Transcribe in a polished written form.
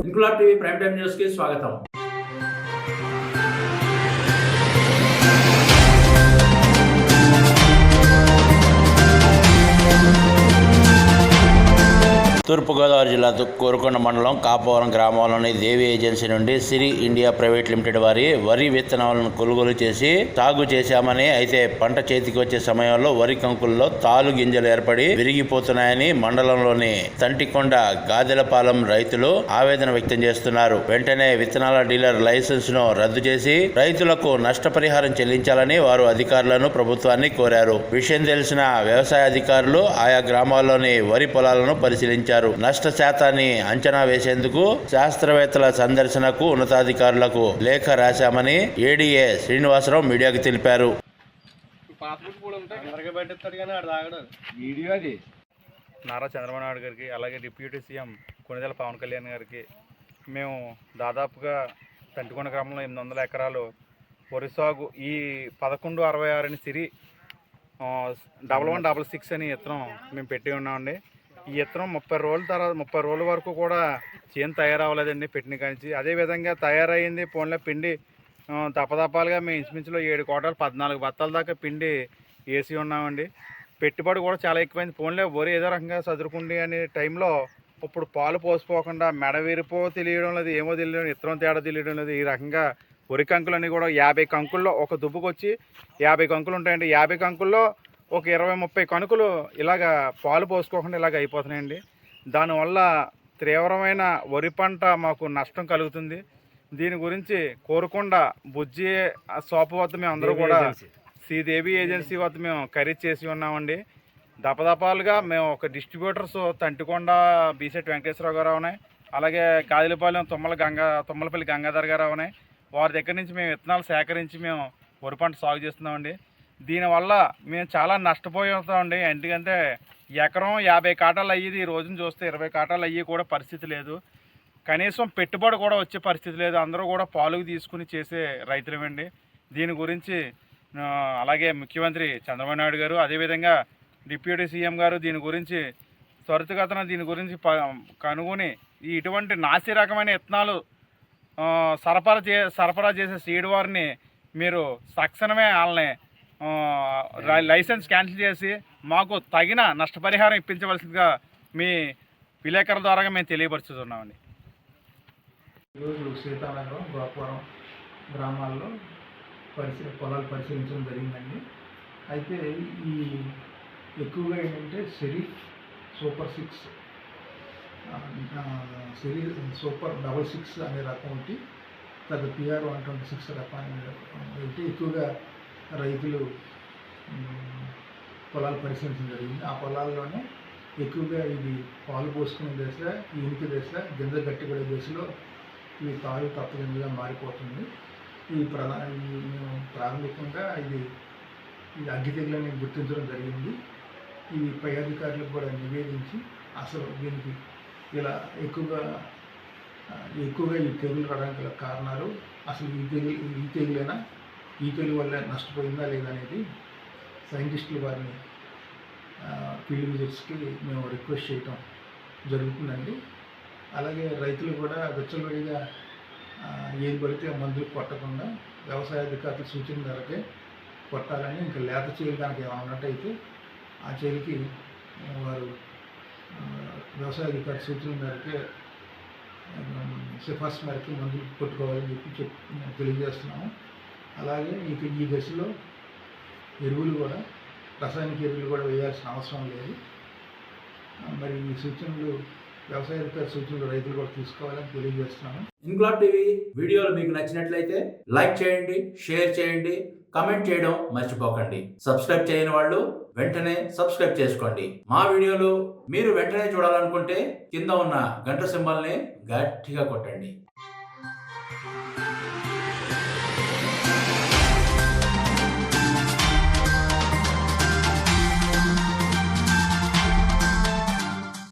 Inquilab TV prime time news కి స్వాగతం. తూర్పుగోదావరి జిల్లా కోరుకొండ మండలం కాపవరం గ్రామంలోని దేవి ఏజెన్సీ నుండి సిరి ఇండియా ప్రైవేట్ లిమిటెడ్ వారి వరి విత్తనాలను కొనుగోలు చేసి సాగు చేశామని, అయితే పంట చేతికి వచ్చే సమయంలో వరి కంకుల్లో తాలు గింజలు ఏర్పడి విరిగిపోతున్నాయని మండలంలోని తంటికొండ గాదెలపాలెం రైతులు ఆవేదన వ్యక్తం చేస్తున్నారు. వెంటనే విత్తనాల డీలర్ లైసెన్స్ ను రద్దు చేసి రైతులకు నష్టపరిహారం చెల్లించాలని వారు అధికారులను, ప్రభుత్వాన్ని కోరారు. విషయం తెలిసిన వ్యవసాయ అధికారులు ఆయా గ్రామాల్లోని వరి పొలాలను పరిశీలించారు. నష్ట శాతాన్ని అంచనా వేసేందుకు శాస్త్రవేత్తల సందర్శనకు ఉన్నతాధికారులకు లేఖ రాశామని ఏడీఏ శ్రీనివాసరావు మీడియాకు తెలిపారు. నారా చంద్రబాబు నాయుడు గారికి, అలాగే డిప్యూటీ సీఎం కొణిదెల పవన్ కళ్యాణ్ గారికి మేము దాదాపుగా తంటికొండ గ్రామంలో 800 ఎకరాలు వరి సాగు ఈ 1166 అని సిరి 1166 అని విత్తనం మేము పెట్టి ఉన్నామండి. ఈ విత్తనం 30 రోజుల వరకు కూడా చేను తయారవ్వలేదండి పెట్టిన కాంచి. అదేవిధంగా తయారయ్యింది పోన్లే పిండి దపదపాలుగా మేము ఇంచుమించులో 7 కోటలు 14 బత్తాల దాకా పిండి వేసి ఉన్నామండి. పెట్టుబడి కూడా చాలా ఎక్కువైంది. పోన్లే వరి ఏదో రకంగా చదురుకుండి అనే టైంలో ఇప్పుడు పాలు పోసిపోకుండా మెడ విరిపో తెలియడం లేదు, ఏమో తెలియడం, విత్తనం తేడా తెలియడం లేదు. ఈ రకంగా వరి కంకులన్నీ కూడా 50 కంకుల్లో ఒక దుబ్బుకు వచ్చి 50 కంకులు ఉంటాయండి. 50 కంకుల్లో ఒక 20-30 కణుకులు ఇలాగ పాలు పోసుకోకుండా ఇలాగ అయిపోతున్నాయండి. దానివల్ల తీవ్రమైన వరి పంట మాకు నష్టం కలుగుతుంది. దీని గురించి కోరుకొండ బుజ్జి షాపు వద్ద మేము అందరూ కూడా శ్రీదేవి ఏజెన్సీ వద్ద మేము ఖరీదు చేసి ఉన్నామండి. దపదపాలుగా మేము ఒక డిస్ట్రిబ్యూటర్స్ తంటికొండ బీసెట్ వెంకటేశ్వరరావు గారు ఉన్నాయి, అలాగే గాదిలపాలెం తుమ్మలపల్లి గంగాధర్ గారు ఉన్నాయి. వారి దగ్గర నుంచి మేము విత్తనాలు సేకరించి మేము వరి పంట సాగు చేస్తున్నామండి. దీనివల్ల మేము చాలా నష్టపోతామండి. ఎందుకంటే ఎకరం 50 కాటాలు అయ్యేది ఈ రోజున చూస్తే 20 కాటాలు అయ్యి కూడా పరిస్థితి లేదు. కనీసం పెట్టుబడి కూడా వచ్చే పరిస్థితి లేదు. అందరూ కూడా పాలుగు తీసుకుని చేసే రైతులమండి. దీని గురించి అలాగే ముఖ్యమంత్రి చంద్రబాబు నాయుడు గారు, అదేవిధంగా డిప్యూటీ సీఎం గారు దీని గురించి త్వరితగతిన దీని గురించి కనుగొని ఇటువంటి నాసి రకమైన విత్తనాలు సరఫరా చేసే సీడ్ వారిని మీరు తక్షణమే వాళ్ళని లైసెన్స్ క్యాన్సిల్ చేసి మాకు తగిన నష్టపరిహారం ఇప్పించవలసిందిగా మీ విలేకరుల ద్వారా మేము తెలియపరుచుతున్నామండి. ఈరోజు సీతానగరం, గోపవరం గ్రామాల్లో పొలాలు పరిశీలించడం జరిగిందండి. అయితే ఈ ఎక్కువగా ఏంటంటే సిరి సూపర్ 6 సిరి సూపర్ 66 అనే రకం ఒకటి, తర్వాత PR 126 రకం ఒకటి ఎక్కువగా రైతులు పొలాలు పరిశీలించడం జరిగింది. ఆ పొలాల్లోనే ఎక్కువగా ఇది పాలు పోసుకునే దశ, ఈనికి దశ, గింజ గట్టిపడే దశలో ఈ తాలు తప్పగింజగా మారిపోతుంది. మేము ప్రాథమికంగా ఇది అగ్గి తెగులని గుర్తించడం జరిగింది. ఈ పై అధికారులకు కూడా నివేదించి అసలు దీనికి ఇలా ఎక్కువగా ఈ తెగులు రావడానికి గల కారణాలు, అసలు ఈ తెగులైనా ఈ తెగులు వల్ల నష్టపోయిందా లేదా అనేది సైంటిస్టులు వారిని ఫీల్డ్ విజిట్స్కి మేము రిక్వెస్ట్ చేయటం జరుగుతుందండి. అలాగే రైతులు కూడా వెచ్చలవిడిగా ఏది పడితే మందులు కొట్టకుండా వ్యవసాయ అధికారుల సూచన మేరకే కొట్టాలని, ఇంకా లేత చేలు కనుక ఏమైనా ఉన్నట్టయితే ఆ చేలికి వారు వ్యవసాయ అధికారి సూచన మేరకే సిఫార్సు మేరకి మందులు కొట్టుకోవాలని తెలియజేస్తున్నాము. అలాగే ఈ దశలో ఎరువులు కూడా, రసాయనిక ఎరువులు కూడా వేయాల్సిన అవసరం లేదు. మరి ఈ సూచనలు వ్యవసాయ అధికారి సూచనలు రైతులు కూడా తీసుకోవాలని తెలియజేస్తున్నాము. ఇంక్లాబ్ టీవీ వీడియోలు మీకు నచ్చినట్లయితే లైక్ చేయండి, షేర్ చేయండి, కమెంట్ చేయడం మర్చిపోకండి. సబ్స్క్రైబ్ చేయని వాళ్ళు వెంటనే సబ్స్క్రైబ్ చేసుకోండి. మా వీడియోలు మీరు వెంటనే చూడాలనుకుంటే కింద ఉన్న గంట సింబల్ని గట్టిగా కొట్టండి.